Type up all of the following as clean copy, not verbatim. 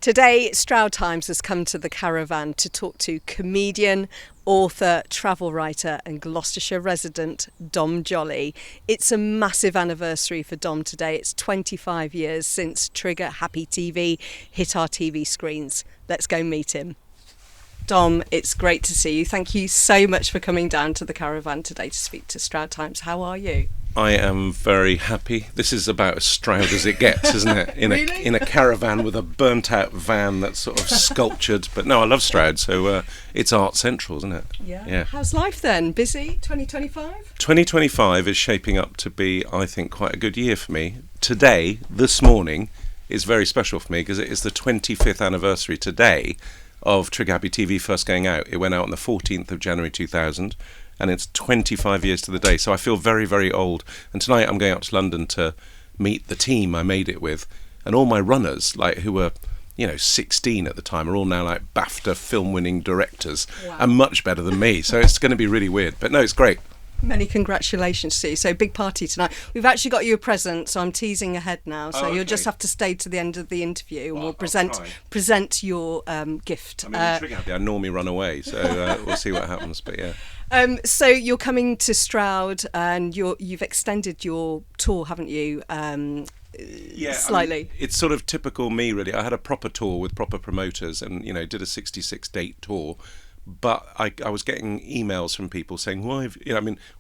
Today, Stroud Times has come to the caravan to talk to comedian, author, travel writer and Gloucestershire resident Dom Joly. It's a massive anniversary for Dom today. It's 25 years since Trigger Happy TV hit our TV screens. Let's go meet him. Dom, it's great to see you. Thank you so much for coming down to the caravan today to speak to Stroud Times. How are you? I am very happy. This is about as Stroud as it gets, isn't it? In a caravan with a burnt-out van that's sort of sculptured. But no, I love Stroud, so it's art central, isn't it? Yeah. How's life then? Busy? 2025? 2025 is shaping up to be, I think, quite a good year for me. Today, this morning, is very special for me because it is the 25th anniversary today of Trigger Happy TV first going out. It went out on the 14th of January 2000. And it's 25 years to the day, so I feel very, very old. And tonight I'm going out to London to meet the team I made it with. And all my runners, like who were, 16 at the time, are all now like BAFTA film-winning directors. Wow. And much better than me. So it's going to be really weird. But no, it's great. Many congratulations to you. So big party tonight. We've actually got you a present, so I'm teasing ahead now. So You'll just have to stay to the end of the interview and we'll present your gift. I normally run away, so we'll see what happens. But yeah. So you're coming to Stroud and you've extended your tour, haven't you? Slightly. It's sort of typical me, really. I had a proper tour with proper promoters and, did a 66-date tour. But I was getting emails from people saying, why,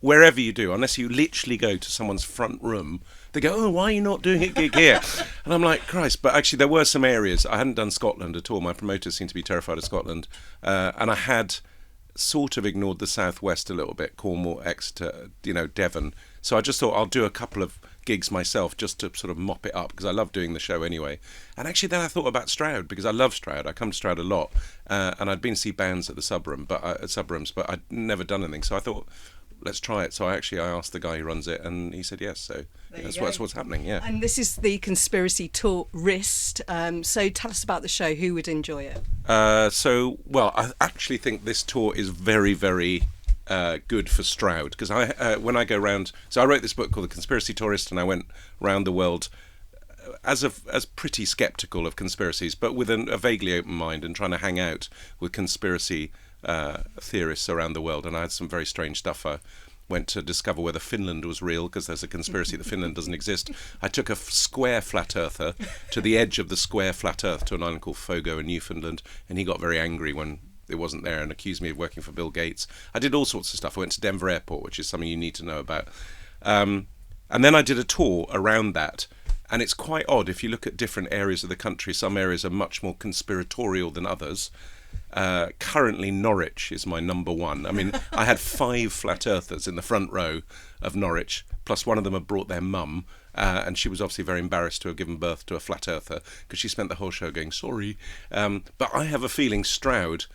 wherever you do, unless you literally go to someone's front room, they go, oh, why are you not doing a gig here? And I'm like, Christ. But actually, there were some areas. I hadn't done Scotland at all. My promoters seemed to be terrified of Scotland. And I had sort of ignored the southwest a little bit, Cornwall, Exeter, Devon. So I just thought I'll do a couple of gigs myself just to sort of mop it up because I love doing the show anyway. And actually then I thought about Stroud because I love Stroud. I come to Stroud a lot and I'd been to see bands at the Subrooms, but I'd never done anything. So I thought, let's try it. So I asked the guy who runs it and he said yes. So that's what's happening, yeah. And this is the Conspiracy Tourist. So tell us about the show. Who would enjoy it? I actually think this tour is very, very good for Stroud because when I go round, so I wrote this book called The Conspiracy Tourist and I went round the world as pretty sceptical of conspiracies, but with a vaguely open mind and trying to hang out with conspiracy theorists around the world. And I had some very strange stuff. I went to discover whether Finland was real because there's a conspiracy that Finland doesn't exist. I took a square flat earther to the edge of the square flat earth to an island called Fogo in Newfoundland, and he got very angry when it wasn't there and accused me of working for Bill Gates. I did all sorts of stuff. I went to Denver Airport, which is something you need to know about. And then I did a tour around that. And it's quite odd. If you look at different areas of the country, some areas are much more conspiratorial than others. Currently, Norwich is my number one. I mean, I had 5 flat earthers in the front row of Norwich, plus one of them had brought their mum. And she was obviously very embarrassed to have given birth to a flat earther because she spent the whole show going, sorry. But I have a feeling Stroud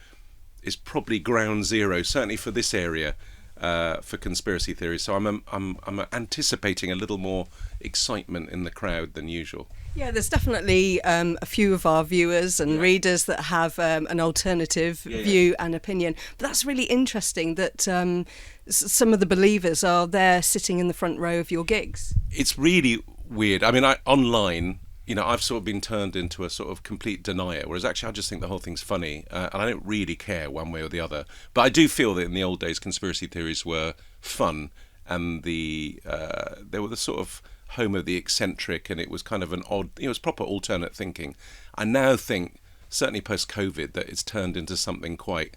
is probably ground zero, certainly for this area, for conspiracy theories. So I'm anticipating a little more excitement in the crowd than usual. Yeah, there's definitely a few of our viewers and readers that have an alternative view and opinion. But that's really interesting that some of the believers are there sitting in the front row of your gigs. It's really weird. I mean, online, I've sort of been turned into a sort of complete denier, whereas actually I just think the whole thing's funny, and I don't really care one way or the other. But I do feel that in the old days, conspiracy theories were fun, and they were the sort of home of the eccentric, and it was kind of an odd, it was proper alternate thinking. I now think, certainly post-COVID, that it's turned into something quite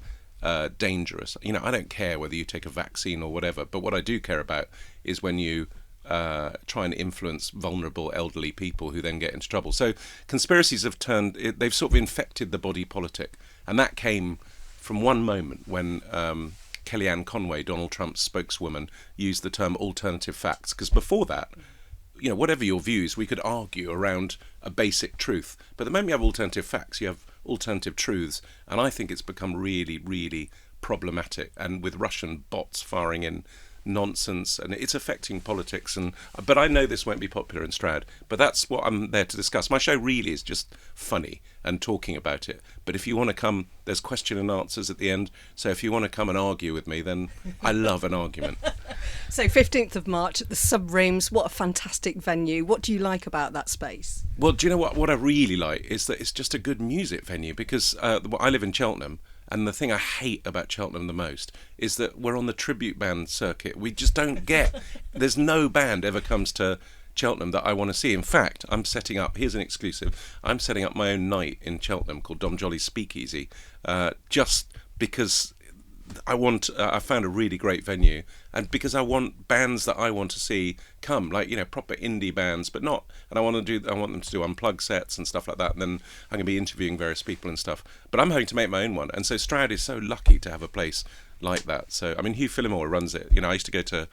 dangerous. I don't care whether you take a vaccine or whatever, but what I do care about is when you try and influence vulnerable elderly people who then get into trouble. So conspiracies they've sort of infected the body politic. And that came from one moment when Kellyanne Conway, Donald Trump's spokeswoman, used the term alternative facts. Because before that, whatever your views, we could argue around a basic truth. But the moment you have alternative facts, you have alternative truths. And I think it's become really, really problematic. And with Russian bots firing in nonsense, and it's affecting politics. But I know this won't be popular in Stroud, but that's what I'm there to discuss. My show really is just funny and talking about it. But if you want to come, there's question and answers at the end. So if you want to come and argue with me, then I love an argument. So 15th of March at the Sub Rooms, what a fantastic venue. What do you like about that space? Well, do you know what I really like is that it's just a good music venue, because I live in Cheltenham. And the thing I hate about Cheltenham the most is that we're on the tribute band circuit. We just don't get... There's no band ever comes to Cheltenham that I want to see. In fact, I'm setting up... Here's an exclusive. I'm setting up my own night in Cheltenham called Dom Joly Speakeasy, just because I found a really great venue, and because I want bands that I want to see come, like, proper indie bands, but not. And I want them to do unplugged sets and stuff like that. And then I'm going to be interviewing various people and stuff. But I'm hoping to make my own one. And so Stroud is so lucky to have a place like that. So I mean, Hugh Fillimore runs it. I used to go to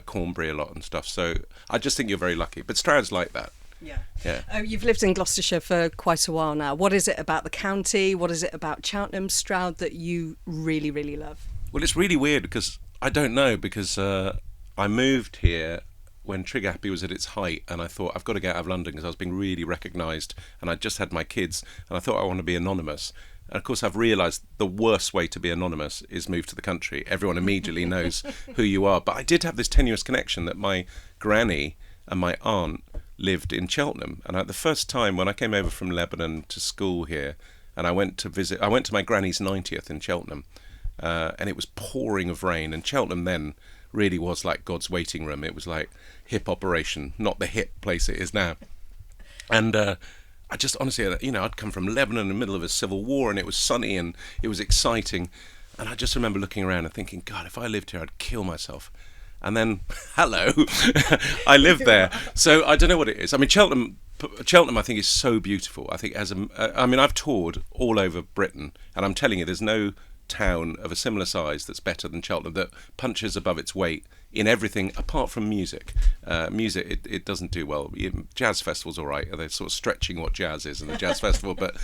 Cornbury a lot and stuff. So I just think you're very lucky. But Stroud's like that. Yeah. You've lived in Gloucestershire for quite a while now. What is it about the county? What is it about Cheltenham, Stroud that you really, really love? Well, it's really weird because I don't know, because I moved here when Trigger Happy was at its height, and I thought I've got to get out of London because I was being really recognised, and I just had my kids, and I thought I want to be anonymous. And of course I've realised the worst way to be anonymous is move to the country. Everyone immediately knows who you are. But I did have this tenuous connection that my granny and my aunt lived in Cheltenham, and the first time when I came over from Lebanon to school here, and I went to my granny's 90th in Cheltenham, and it was pouring of rain, and Cheltenham then really was like God's waiting room. It was like hip operation, not the hip place it is now. And I just honestly, I'd come from Lebanon in the middle of a civil war, and it was sunny and it was exciting, and I just remember looking around and thinking, God, if I lived here I'd kill myself. And then, hello, I live there. So I don't know what it is. I mean, Cheltenham, I think, is so beautiful. I think I've toured all over Britain, and I'm telling you, there's no town of a similar size that's better than Cheltenham, that punches above its weight in everything apart from music. Music, it doesn't do well. Jazz festival's all right. They're sort of stretching what jazz is in the jazz festival, but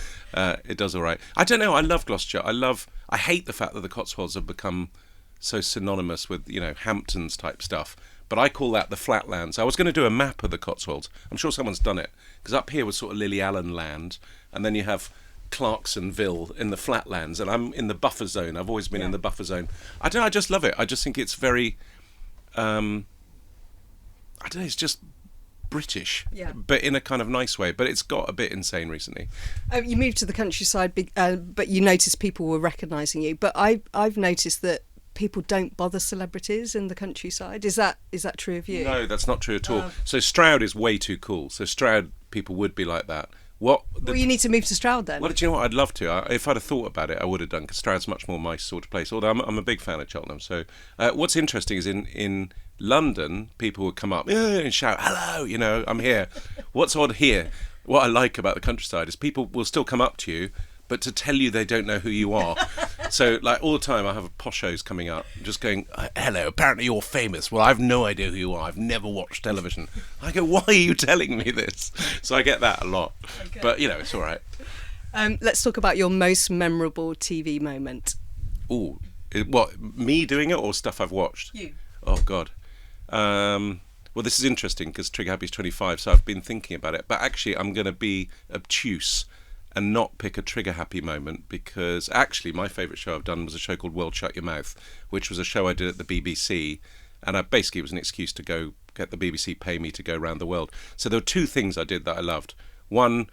it does all right. I don't know. I love Gloucestershire. I hate the fact that the Cotswolds have become so synonymous with, Hamptons type stuff. But I call that the flatlands. I was going to do a map of the Cotswolds. I'm sure someone's done it, because up here was sort of Lily Allen land, and then you have Clarksonville in the flatlands, and I'm in the buffer zone. I've always been in the buffer zone. I don't know, I just love it. I just think it's very, I don't know, it's just British, but in a kind of nice way. But it's got a bit insane recently. You moved to the countryside, but you noticed people were recognising you. But I've noticed that people don't bother celebrities in the countryside. Is that true of you? No, that's not true at all. So Stroud is way too cool. So Stroud people would be like that. Well, you need to move to Stroud then. Well, do you know what? I'd love to. If I'd have thought about it, I would have done, because Stroud's much more my sort of place. Although I'm a big fan of Cheltenham. So what's interesting is in London, people would come up and shout, "Hello, I'm here." What's odd here, what I like about the countryside, is people will still come up to you, but to tell you they don't know who you are. So, like, all the time I have poshos coming up, just going, "Hello, apparently you're famous." Well, I've no idea who you are. I've never watched television. I go, "Why are you telling me this?" So I get that a lot. Okay. But, it's all right. Let's talk about your most memorable TV moment. Ooh, what, me doing it or stuff I've watched? You. Oh, God. Well, this is interesting, because Trigger Happy's 25, so I've been thinking about it. But actually, I'm going to be obtuse and not pick a Trigger Happy moment, because actually my favourite show I've done was a show called World Shut Your Mouth, which was a show I did at the BBC, and it was an excuse to go get the BBC pay me to go around the world. So there were two things I did that I loved. One,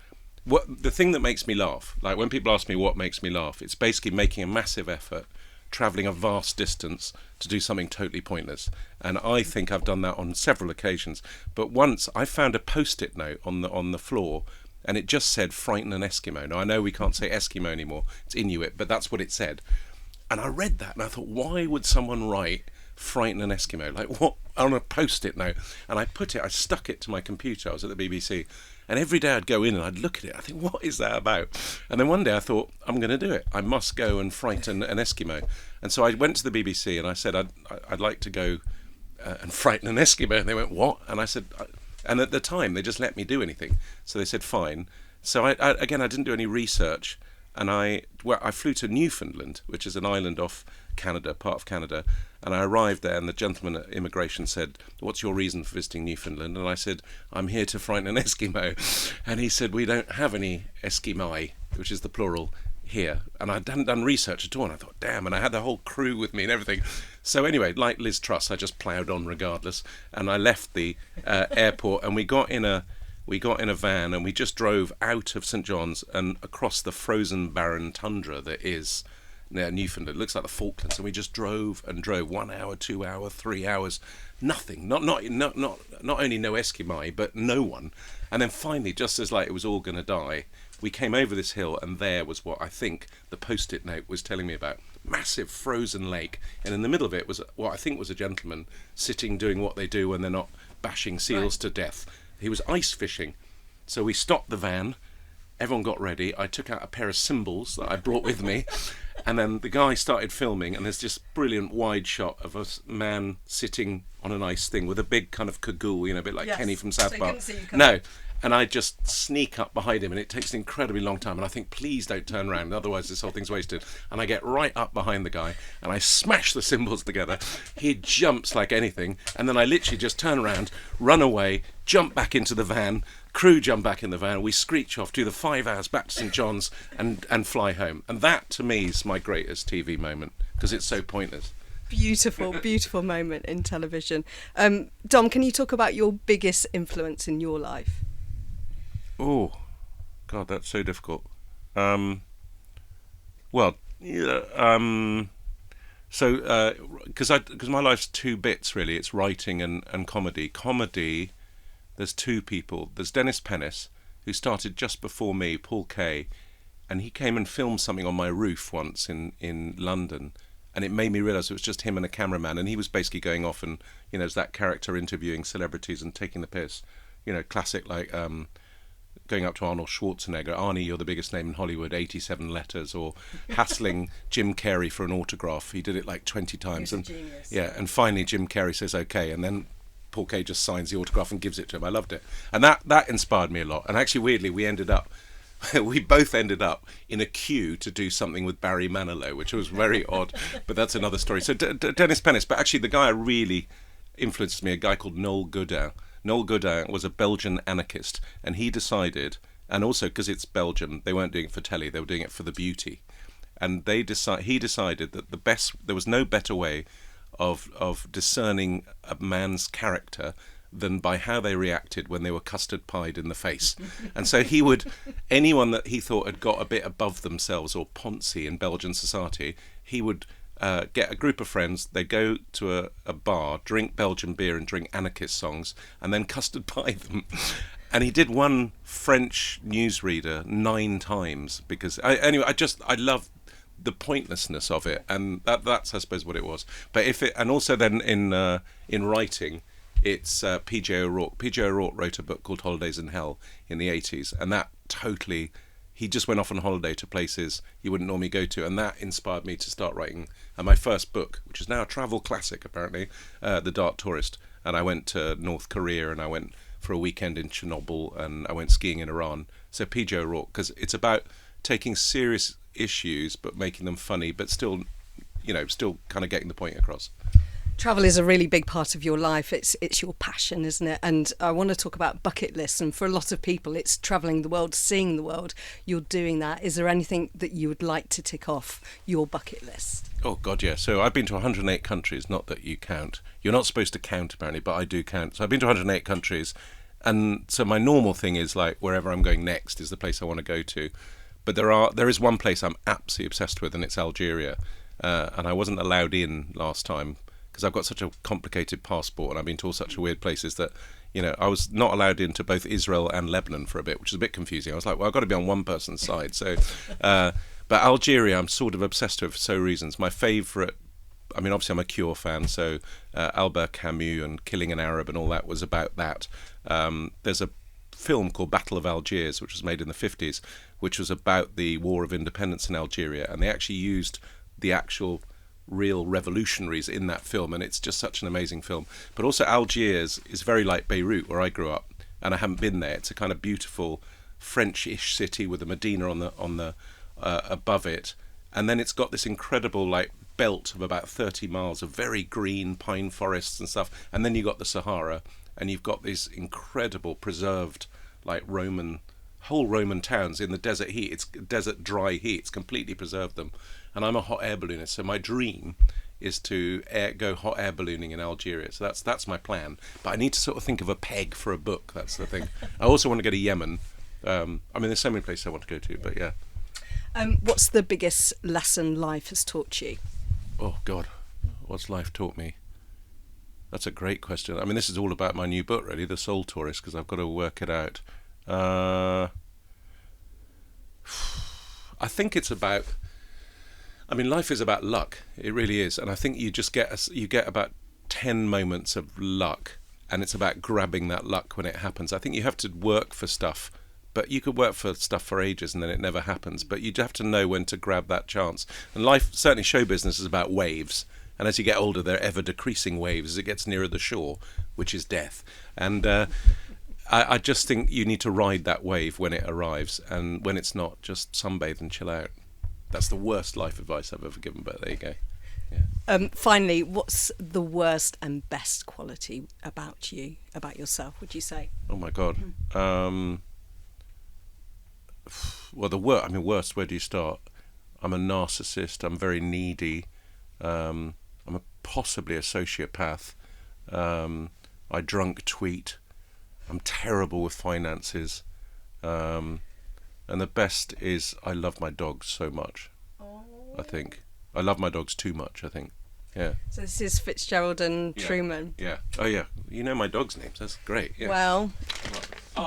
the thing that makes me laugh, like when people ask me what makes me laugh, it's basically making a massive effort, travelling a vast distance to do something totally pointless. And I think I've done that on several occasions. But once I found a post-it note on the floor, and it just said "Frighten an Eskimo." Now, I know we can't say Eskimo anymore, it's Inuit, but that's what it said. And I read that and I thought, why would someone write "Frighten an Eskimo"? Like, what, on a post-it note? And I stuck it to my computer. I was at the BBC, and every day I'd go in and I'd look at it. I think, what is that about? And then one day I thought, I'm going to do it. I must go and frighten an Eskimo. And so I went to the BBC and I said, I'd like to go and frighten an Eskimo. And they went, what? And I said... And at the time, they just let me do anything. So they said, fine. So I didn't do any research. And I flew to Newfoundland, which is an island off Canada, part of Canada, and I arrived there, and the gentleman at immigration said, "What's your reason for visiting Newfoundland?" And I said, "I'm here to frighten an Eskimo." And he said, "We don't have any Eskimai," which is the plural, here. And I hadn't done research at all, and I thought, damn, and I had the whole crew with me and everything. So anyway, like Liz Truss, I just ploughed on regardless, and I left the airport, and we got in a van, and we just drove out of St John's and across the frozen barren tundra that is near Newfoundland. It looks like the Falklands, and we just drove and drove 1 hour, 2 hour, 3 hours, nothing, not only no Eskimai, but no one. And then finally, just as like it was all going to die, we came over this hill, and there was what I think the post-it note was telling me about. Massive frozen lake, and in the middle of it was what I think was a gentleman sitting doing what they do when they're not bashing seals to death. He was ice fishing. So we stopped the van, everyone got ready, I took out a pair of cymbals that I brought with me, and then the guy started filming, and there's this brilliant wide shot of a man sitting on an ice thing with a big kind of cagoule, a bit like Kenny from South Park. No. And I just sneak up behind him, and it takes an incredibly long time, and I think, please don't turn around, otherwise this whole thing's wasted. And I get right up behind the guy, and I smash the cymbals together. He jumps like anything, and then I literally just turn around, run away, jump back into the van, crew jump back in the van, we screech off, do the 5 hours back to St John's, and fly home. And that, to me, is my greatest TV moment, because it's so pointless. Beautiful, beautiful moment in television. Dom, can you talk about your biggest influence in your life? Oh, God, that's so difficult. So, because my life's two bits, really. It's writing and comedy. Comedy, there's two people. There's Dennis Pennis, who started just before me, Paul Kay, and he came and filmed something on my roof once in London, and it made me realise it was just him and a cameraman, and he was basically going off and, as that character interviewing celebrities and taking the piss. Classic, like... going up to Arnold Schwarzenegger, "Arnie, you're the biggest name in Hollywood, 87 letters," or hassling Jim Carrey for an autograph. He did it like 20 times. He's a genius. Yeah, and finally Jim Carrey says okay, and then Paul Kay just signs the autograph and gives it to him. I loved it. And that inspired me a lot. And actually, weirdly, we both ended up in a queue to do something with Barry Manilow, which was very odd, but that's another story. So Dennis Pennis, but actually the guy who really influenced me, a guy called Noel Godin. Noel Godin was a Belgian anarchist, and he decided, and also because it's Belgium, they weren't doing it for telly, they were doing it for the beauty. And he decided that there was no better way of discerning a man's character than by how they reacted when they were custard pied in the face. And so anyone that he thought had got a bit above themselves or poncy in Belgian society, he would get a group of friends, they'd go to a bar, drink Belgian beer and drink anarchist songs, and then custard pie them. And he did one French newsreader 9 times, because I love the pointlessness of it, and that's I suppose what it was. But and also then in writing, it's P.J. O'Rourke. P.J. O'Rourke wrote a book called Holidays in Hell in the 80s, and that totally... He just went off on holiday to places you wouldn't normally go to, and that inspired me to start writing. And my first book, which is now a travel classic apparently, The Dark Tourist. And I went to North Korea, and I went for a weekend in Chernobyl, and I went skiing in Iran. So P.J. O'Rourke, because it's about taking serious issues but making them funny, but still kind of getting the point across. Travel is a really big part of your life. It's your passion, isn't it? And I want to talk about bucket lists. And for a lot of people, it's travelling the world, seeing the world. You're doing that. Is there anything that you would like to tick off your bucket list? Oh, God, yeah. So I've been to 108 countries, not that you count. You're not supposed to count, apparently, but I do count. So I've been to 108 countries. And so my normal thing is, like, wherever I'm going next is the place I want to go to. But there is one place I'm absolutely obsessed with, and it's Algeria. And I wasn't allowed in last time, because I've got such a complicated passport, and I've been to all such weird places that, I was not allowed into both Israel and Lebanon for a bit, which is a bit confusing. I was like, well, I've got to be on one person's side. So, but Algeria, I'm sort of obsessed with for so reasons. My favourite, obviously I'm a Cure fan, so Albert Camus and Killing an Arab and all that was about that. There's a film called Battle of Algiers, which was made in the 50s, which was about the War of Independence in Algeria, and they actually used the actual real revolutionaries in that film, and it's just such an amazing film. But also Algiers is very like Beirut, where I grew up, and I haven't been there. It's a kind of beautiful French-ish city with a Medina on above it, and then it's got this incredible like belt of about 30 miles of very green pine forests and stuff, and then you've got the Sahara, and you've got these incredible preserved like whole Roman towns in the desert heat. It's desert dry heat. It's completely preserved them. And I'm a hot air balloonist, so my dream is to go hot air ballooning in Algeria. So that's my plan. But I need to sort of think of a peg for a book. That's the thing. I also want to go to Yemen. I mean, there's so many places I want to go to, but yeah. What's the biggest lesson life has taught you? Oh, God. What's life taught me? That's a great question. I mean, this is all about my new book, really, The Soul Tourist, because I've got to work it out. I think it's about... I mean, life is about luck. It really is. And I think you just get about 10 moments of luck, and it's about grabbing that luck when it happens. I think you have to work for stuff, but you could work for stuff for ages and then it never happens. But you have to know when to grab that chance. And life, certainly show business, is about waves. And as you get older, they're ever decreasing waves as it gets nearer the shore, which is death. And I just think you need to ride that wave when it arrives. And when it's not, just sunbathe and chill out. That's the worst life advice I've ever given, but there you go. Yeah. Finally, what's the worst and best quality about you, about yourself, would you say? Oh, my God. Well, worst, where do you start? I'm a narcissist. I'm very needy. I'm possibly a sociopath. I drunk tweet. I'm terrible with finances. And the best is I love my dogs so much. I think I love my dogs too much. I think, yeah. So this is Fitzgerald and Truman. Yeah. Oh yeah. You know my dogs' names. That's great. Yeah. Well,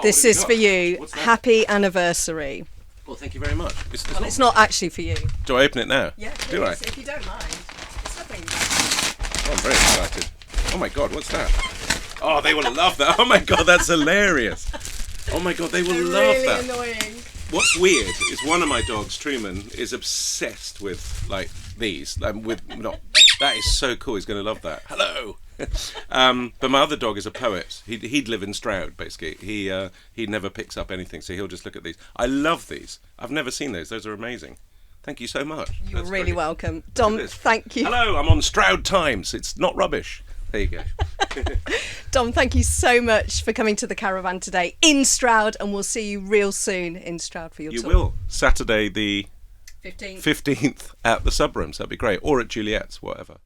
this is for you. Happy anniversary. Well, thank you very much. Well, it's not actually for you. Do I open it now? Yeah. Please, do I? If you don't mind. It's nothing. Oh, I'm very excited. Oh my God, what's that? Oh, they will love that. Oh my God, that's hilarious. Oh my God, they will love really that. Annoying. What's weird is one of my dogs, Truman, is obsessed with like these. That is so cool. He's going to love that. Hello. But my other dog is a poet. He'd live in Stroud basically. He never picks up anything, so he'll just look at these. I love these. I've never seen those. Those are amazing. Thank you so much. You're really welcome, Dom. Thank you. Hello. I'm on Stroud Times. It's not rubbish. There you go. Dom, thank you so much for coming to the caravan today in Stroud, and we'll see you real soon in Stroud for your tour. You will. Saturday the 15th. 15th at the Sub Rooms. That'd be great. Or at Juliet's, whatever.